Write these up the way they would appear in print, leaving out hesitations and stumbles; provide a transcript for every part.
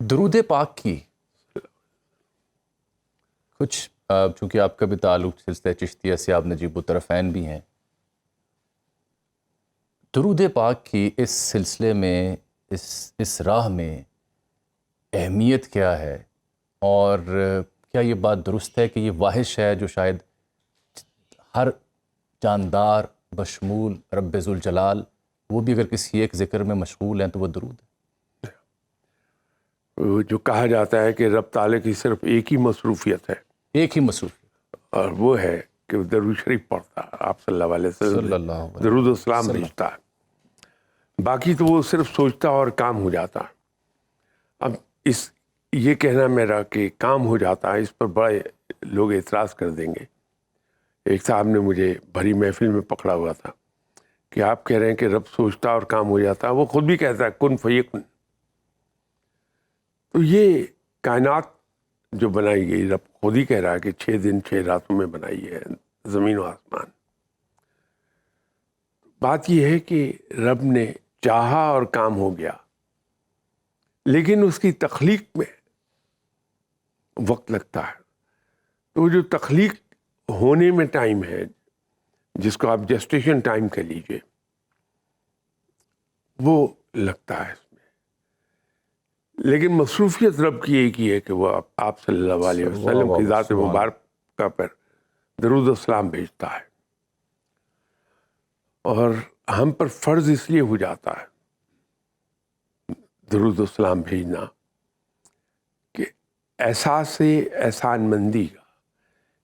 درود پاک کی کچھ چونکہ آپ کا بھی تعلق سلسلہ چشتیہ سے آپ نجیب الطرفین بھی ہیں، درود پاک کی اس سلسلے میں اس راہ میں اہمیت کیا ہے، اور کیا یہ بات درست ہے کہ یہ واحد شے ہے جو شاید ہر جاندار بشمول رب ذوالجلال وہ بھی اگر کسی ایک ذکر میں مشغول ہیں تو وہ درود ہے؟ جو کہا جاتا ہے کہ رب تعالیٰ کی صرف ایک ہی مصروفیت ہے، ایک ہی مصروف اور وہ ہے کہ وہ درود شریف پڑھتا ہے، آپ صلی اللہ علیہ صلی وسلم اللہ علیہ درود و سلام بھیجتا ہے، باقی تو وہ صرف سوچتا اور کام ہو جاتا ہے۔ اب یہ کہنا میرا کہ کام ہو جاتا ہے، اس پر بڑے لوگ اعتراض کر دیں گے۔ ایک صاحب نے مجھے بھری محفل میں پکڑا ہوا تھا کہ آپ کہہ رہے ہیں کہ رب سوچتا اور کام ہو جاتا ہے، وہ خود بھی کہتا ہے کن فیکن۔ تو یہ کائنات جو بنائی گئی، رب خود ہی کہہ رہا ہے کہ 6 دن 6 راتوں میں بنائی ہے زمین و آسمان۔ بات یہ ہے کہ رب نے چاہا اور کام ہو گیا، لیکن اس کی تخلیق میں وقت لگتا ہے۔ تو جو تخلیق ہونے میں ٹائم ہے، جس کو آپ جسٹیشن ٹائم کہہ لیجئے، وہ لگتا ہے اس میں، لیکن مصروفیت رب کی ایک ہی ہے کہ وہ آپ صلی اللہ علیہ وسلم کی ذات مبارکہ پر درود و سلام بھیجتا ہے، اور ہم پر فرض اس لیے ہو جاتا ہے درود و سلام بھیجنا کہ احساس احسان مندی کا،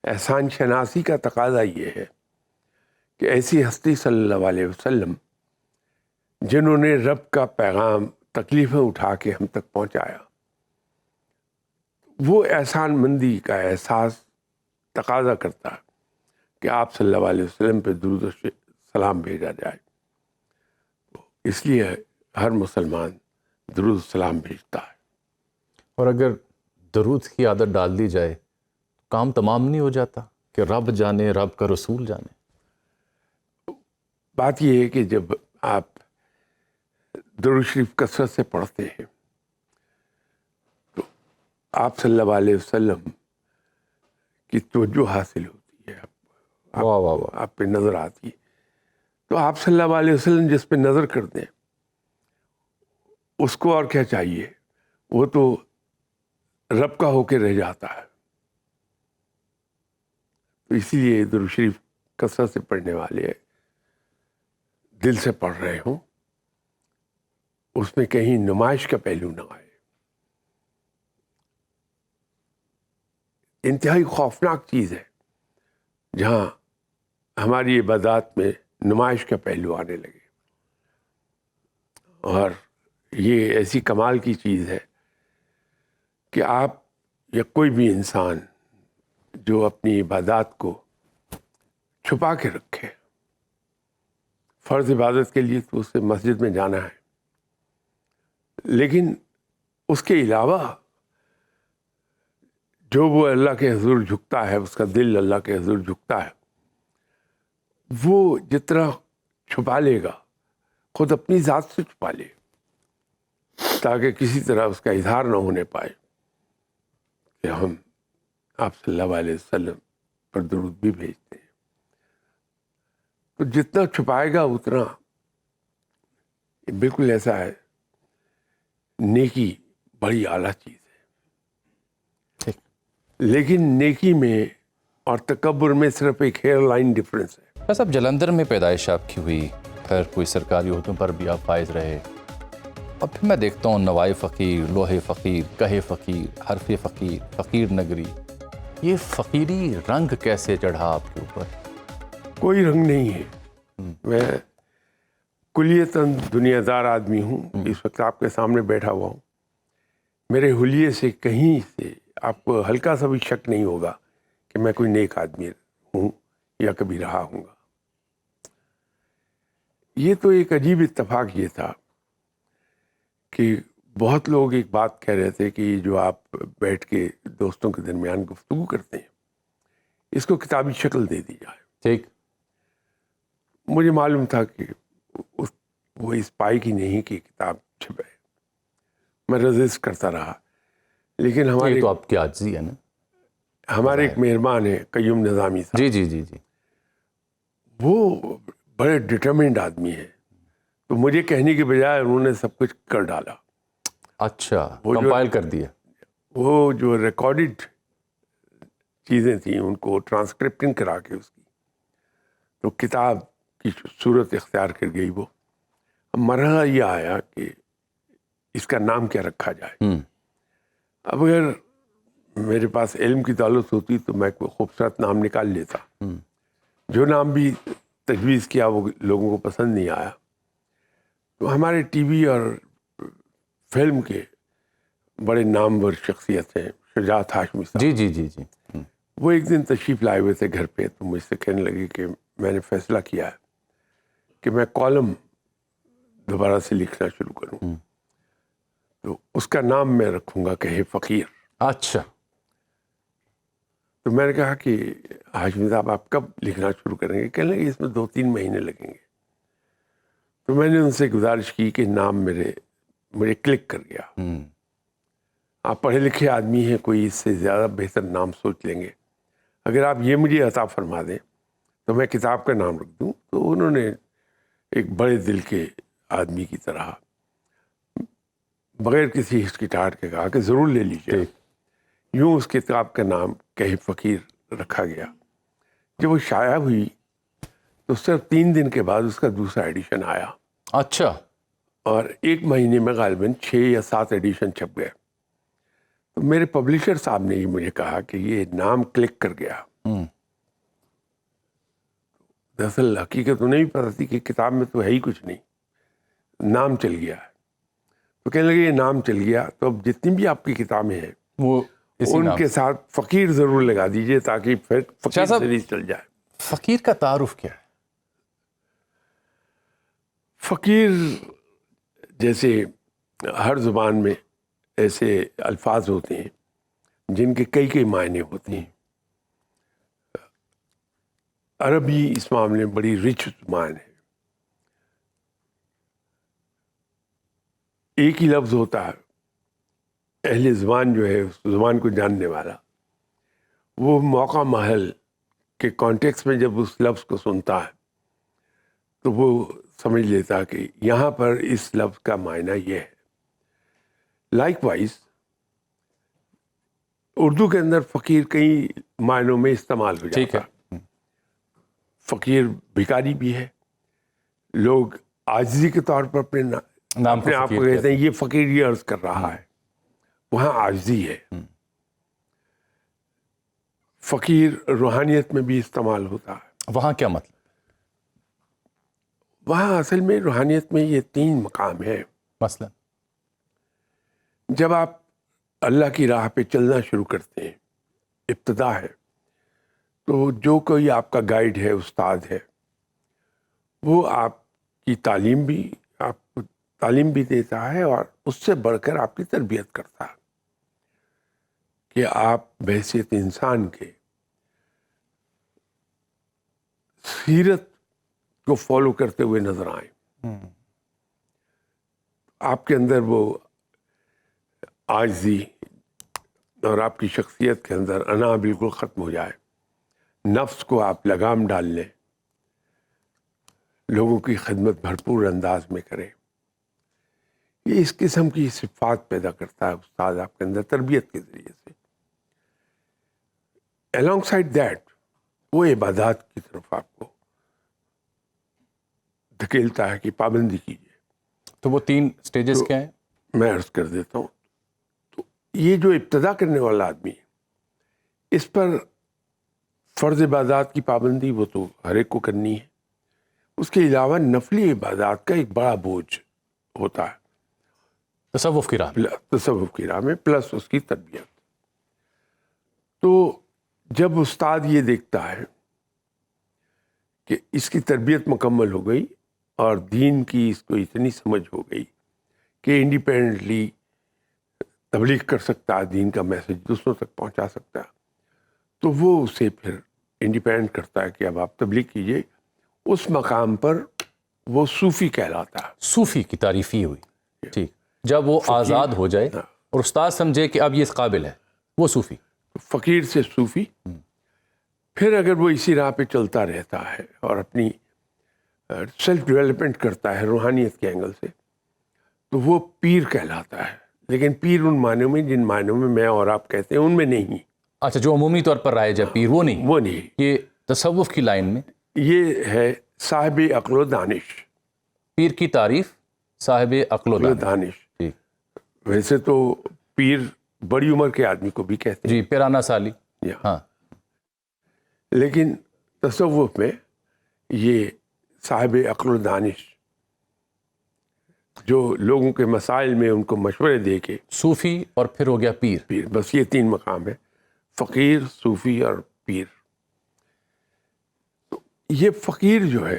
احسان شناسی کا تقاضا یہ ہے کہ ایسی ہستی صلی اللہ علیہ وسلم جنہوں نے رب کا پیغام تکلیفیں اٹھا کے ہم تک پہنچایا، وہ احسان مندی کا احساس تقاضا کرتا ہے کہ آپ صلی اللہ علیہ وسلم پہ درود و سلام بھیجا جائے۔ اس لیے ہر مسلمان درود و سلام بھیجتا ہے۔ اور اگر درود کی عادت ڈال دی جائے تو کام تمام نہیں ہو جاتا کہ رب جانے رب کا رسول جانے؟ بات یہ ہے کہ جب آپ درود شریف کثرت سے پڑھتے ہیں تو آپ صلی اللہ علیہ وسلم کی توجہ حاصل ہوتی ہے، واہ واہ واہ، آپ پہ نظر آتی ہے۔ تو آپ صلی اللہ علیہ وسلم جس پہ نظر کر دیں اس کو اور کیا چاہیے، وہ تو رب کا ہو کے رہ جاتا ہے۔ تو اسی لیے درود شریف کثرت سے پڑھنے والے دل سے پڑھ رہے ہوں، اس میں کہیں نمائش کا پہلو نہ آئے۔ انتہائی خوفناک چیز ہے جہاں ہماری عبادات میں نمائش کا پہلو آنے لگے، اور یہ ایسی کمال کی چیز ہے کہ آپ یا کوئی بھی انسان جو اپنی عبادات کو چھپا کے رکھے، فرض عبادت کے لیے تو اسے مسجد میں جانا ہے، لیکن اس کے علاوہ جو وہ اللہ کے حضور جھکتا ہے، اس کا دل اللہ کے حضور جھکتا ہے، وہ جتنا چھپا لے گا خود اپنی ذات سے چھپا لے، تاکہ کسی طرح اس کا اظہار نہ ہونے پائے کہ ہم آپ صلی اللہ علیہ وسلم پر درود بھی بھیجتے ہیں۔ تو جتنا چھپائے گا اتنا، بالکل ایسا ہے، نیکی بڑی اعلیٰ چیز ہے، لیکن نیکی میں اور تکبر میں صرف ایک ہیئر لائن ڈفرینس ہے۔ بس اب جلندھر میں پیدائش آپ کی ہوئی، پھر کوئی سرکاری عہدوں پر بھی آپ فائز رہے، اور پھر میں دیکھتا ہوں نوائے فقیر، لوہے فقیر، کہے فقیر، حرف فقیر، فقیر نگری، یہ فقیری رنگ کیسے چڑھا آپ کے اوپر؟ کوئی رنگ نہیں ہے، میں کلیتاً دنیا دار آدمی ہوں، اس وقت آپ کے سامنے بیٹھا ہوا ہوں، میرے حلیے سے کہیں سے آپ کو ہلکا سا بھی شک نہیں ہوگا کہ میں کوئی نیک آدمی ہوں یا کبھی رہا ہوں گا۔ یہ تو ایک عجیب اتفاق یہ تھا کہ بہت لوگ ایک بات کہہ رہے تھے کہ جو آپ بیٹھ کے دوستوں کے درمیان گفتگو کرتے ہیں اس کو کتابی شکل دے دی جائے۔ ٹھیک، مجھے معلوم تھا کہ وہ اس پائی کی نہیں کہ کتاب چھپے. میں رزسٹ کرتا رہا. لیکن یہ تو آپ کی عاجزی ہے نا. ہمارے ایک مہربان ہیں قیوم نظامی صاحب. جی جی جی جی. وہ بڑے ڈٹرمنڈ آدمی ہیں. تو مجھے کہنے کی بجائے انہوں نے سب کچھ کر ڈالا. اچھا, کمپائل کر دیا. وہ جو ریکارڈڈ چیزیں تھیں ان کو ٹرانسکرپٹنگ کرا کے اس کی تو کتاب کی صورت اختیار کر گئی. وہ اب مرحلہ یہ آیا کہ اس کا نام کیا رکھا جائے. اب اگر میرے پاس علم کی دولت ہوتی تو میں کوئی خوبصورت نام نکال لیتا. جو نام بھی تجویز کیا وہ لوگوں کو پسند نہیں آیا. تو ہمارے ٹی وی اور فلم کے بڑے نامور شخصیت ہیں شجاعت ہاشمی صاحب. جی جی جی جی. وہ ایک دن تشریف لائے ہوئے تھے گھر پہ. تو مجھ سے کہنے لگے کہ میں نے فیصلہ کیا ہے کہ میں کالم دوبارہ سے لکھنا شروع کروں. تو اس کا نام میں رکھوں گا کہ فقیر. اچھا. تو میں نے کہا کہ ہاشمی صاحب آپ کب لکھنا شروع کریں گے؟ کہنے لگے اس میں 2-3 مہینے لگیں گے. تو میں نے ان سے گزارش کی کہ نام مجھے کلک کر گیا. آپ پڑھے لکھے آدمی ہیں, کوئی اس سے زیادہ بہتر نام سوچ لیں گے. اگر آپ یہ مجھے عطا فرما دیں تو میں کتاب کا نام رکھ دوں. تو انہوں نے ایک بڑے دل کے آدمی کی طرح بغیر کسی ہچکچاہٹ کے کہا کہ ضرور لے لیجیے. یوں اس کتاب کا نام کہ فقیر رکھا گیا. جب وہ شائع ہوئی تو صرف 3 دن کے بعد اس کا دوسرا ایڈیشن آیا. اچھا. اور 1 مہینے میں غالباً 6 یا 7 ایڈیشن چھپ گئے. تو میرے پبلشر صاحب نے مجھے کہا کہ یہ نام کلک کر گیا. دراصل حقیقت انہیں بھی پتہ تھی کہ کتاب میں تو ہے ہی کچھ نہیں, نام چل گیا ہے. تو کہنے لگے یہ نام چل گیا تو اب جتنی بھی آپ کی کتابیں ہیں وہ ان کے ساتھ فقیر ضرور لگا دیجئے تاکہ پھر فقیر سیریز چل جائے. فقیر کا تعارف کیا ہے؟ فقیر جیسے ہر زبان میں ایسے الفاظ ہوتے ہیں جن کے کئی معنی ہوتے ہیں. عربی اس معاملے میں بڑی رچ زبان ہے. ایک ہی لفظ ہوتا ہے, اہل زبان جو ہے اس زبان کو جاننے والا وہ موقع محل کے کانٹیکس میں جب اس لفظ کو سنتا ہے تو وہ سمجھ لیتا کہ یہاں پر اس لفظ کا معنی یہ ہے. لائک وائز اردو کے اندر فقیر کئی معنوں میں استعمال ہو جاتا ہے. فقیر بھکاری بھی ہے. لوگ عاجزی کے طور پر اپنے آپ کو کہتے ہیں یہ فقیر یہ عرض کر رہا ہے, وہاں عاجزی ہے. فقیر روحانیت میں بھی استعمال ہوتا ہے. وہاں کیا مطلب؟ وہاں اصل میں روحانیت میں یہ 3 مقام ہیں. مثلا جب آپ اللہ کی راہ پہ چلنا شروع کرتے ہیں, ابتدا ہے, تو جو کوئی آپ کا گائیڈ ہے, استاد ہے, وہ آپ کی تعلیم بھی دیتا ہے اور اس سے بڑھ کر آپ کی تربیت کرتا ہے کہ آپ بحیثیت انسان کے سیرت کو فالو کرتے ہوئے نظر آئیں. آپ کے اندر وہ عاجزی اور آپ کی شخصیت کے اندر انا بالکل ختم ہو جائے. نفس کو آپ لگام ڈال لیں, لوگوں کی خدمت بھرپور انداز میں کریں. یہ اس قسم کی صفات پیدا کرتا ہے استاد آپ کے اندر تربیت کے ذریعے سے. along side that وہ عبادات کی طرف آپ کو دھکیلتا ہے کہ پابندی کیجیے. تو وہ 3 سٹیجز کیا ہیں؟ میں عرض کر دیتا ہوں. تو یہ جو ابتدا کرنے والا آدمی ہے, اس پر فرض عبادات کی پابندی وہ تو ہر ایک کو کرنی ہے. اس کے علاوہ نفلی عبادات کا ایک بڑا بوجھ ہوتا ہے تصوف کی راہ میں پلس اس کی تربیت. تو جب استاد یہ دیکھتا ہے کہ اس کی تربیت مکمل ہو گئی اور دین کی اس کو اتنی سمجھ ہو گئی کہ انڈیپینڈنٹلی تبلیغ کر سکتا ہے, دین کا میسج دوسروں تک پہنچا سکتا ہے, تو وہ اسے پھر انڈیپینڈنٹ کرتا ہے کہ اب آپ تبلیغ کیجیے. اس مقام پر وہ صوفی کہلاتا ہے. صوفی کی تعریف ہی ہوئی. ٹھیک. جب وہ آزاد ہو جائے اور استاد سمجھے کہ اب یہ اس قابل ہے, وہ صوفی. فقیر سے صوفی. پھر اگر وہ اسی راہ پہ چلتا رہتا ہے اور اپنی سیلف ڈیولپمنٹ کرتا ہے روحانیت کے اینگل سے, تو وہ پیر کہلاتا ہے. لیکن پیر ان معنوں میں جن معنوں میں میں اور آپ کہتے ہیں ان میں نہیں. اچھا, جو عمومی طور پر رائج ہے پیر, وہ نہیں. وہ نہیں. یہ تصوف کی لائن میں یہ ہے صاحب عقل و دانش. پیر کی تعریف صاحب عقل و دانش. ٹھیک. ویسے تو پیر بڑی عمر کے آدمی کو بھی کہتے ہیں. جی, پیرانا سالی. ہاں. لیکن تصوف میں یہ صاحب عقل و دانش جو لوگوں کے مسائل میں ان کو مشورے دے کے. صوفی اور پھر ہو گیا پیر. پیر, بس یہ 3 مقام ہے, فقیر, صوفی اور پیر. تو یہ فقیر جو ہے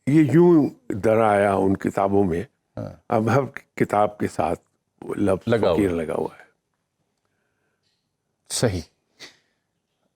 یہ یوں در آیا ان کتابوں میں. اب ہر کتاب کے ساتھ وہ لفظ فقیر لگا ہوا ہے. صحیح.